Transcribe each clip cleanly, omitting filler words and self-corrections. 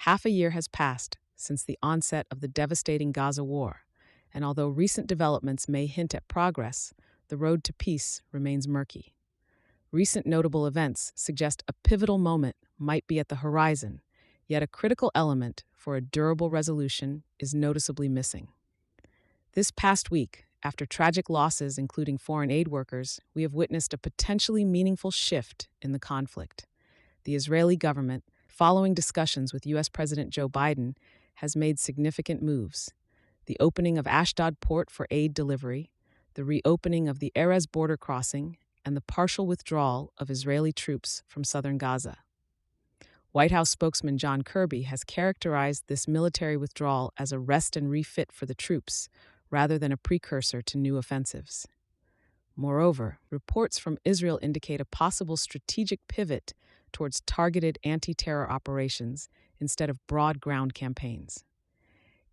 Half a year has passed since the onset of the devastating Gaza war, and although recent developments may hint at progress, the road to peace remains murky. Recent notable events suggest a pivotal moment might be at the horizon, yet a critical element for a durable resolution is noticeably missing. This past week, after tragic losses including foreign aid workers, we have witnessed a potentially meaningful shift in the conflict. The Israeli government, following discussions with U.S. President Joe Biden, has made significant moves. The opening of Ashdod port for aid delivery, the reopening of the Erez border crossing, and the partial withdrawal of Israeli troops from southern Gaza. White House spokesman John Kirby has characterized this military withdrawal as a rest and refit for the troops, rather than a precursor to new offensives. Moreover, reports from Israel indicate a possible strategic pivot towards targeted anti-terror operations instead of broad ground campaigns.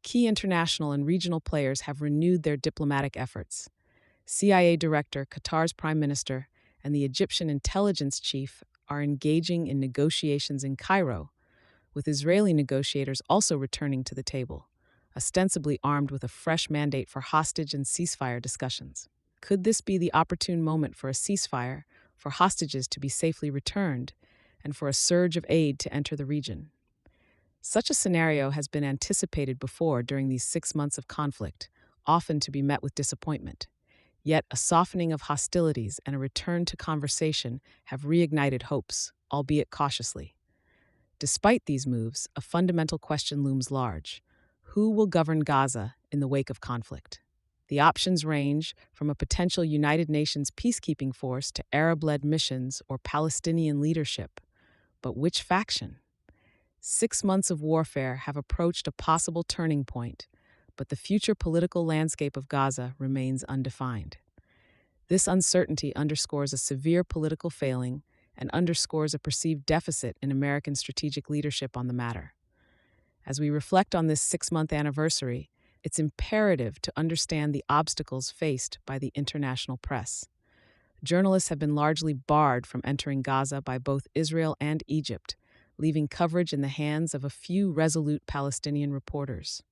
Key international and regional players have renewed their diplomatic efforts. CIA Director, Qatar's Prime Minister, and the Egyptian intelligence chief are engaging in negotiations in Cairo, with Israeli negotiators also returning to the table, ostensibly armed with a fresh mandate for hostage and ceasefire discussions. Could this be the opportune moment for a ceasefire, for hostages to be safely returned, and for a surge of aid to enter the region? Such a scenario has been anticipated before during these 6 months of conflict, often to be met with disappointment. Yet a softening of hostilities and a return to conversation have reignited hopes, albeit cautiously. Despite these moves, a fundamental question looms large. Who will govern Gaza in the wake of conflict? The options range from a potential United Nations peacekeeping force to Arab-led missions or Palestinian leadership. But which faction? 6 months of warfare have approached a possible turning point, but the future political landscape of Gaza remains undefined. This uncertainty underscores a severe political failing and underscores a perceived deficit in American strategic leadership on the matter. As we reflect on this 6-month anniversary, it's imperative to understand the obstacles faced by the international press. Journalists have been largely barred from entering Gaza by both Israel and Egypt, leaving coverage in the hands of a few resolute Palestinian reporters.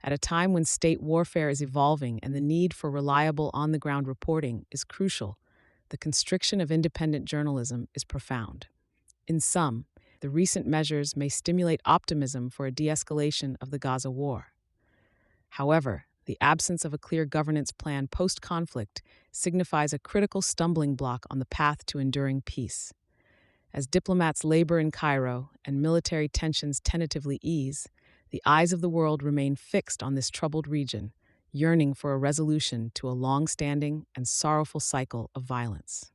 At a time when state warfare is evolving and the need for reliable on-the-ground reporting is crucial, the constriction of independent journalism is profound. In sum, the recent measures may stimulate optimism for a de-escalation of the Gaza war. However, the absence of a clear governance plan post-conflict signifies a critical stumbling block on the path to enduring peace. As diplomats labor in Cairo and military tensions tentatively ease, the eyes of the world remain fixed on this troubled region, yearning for a resolution to a long-standing and sorrowful cycle of violence.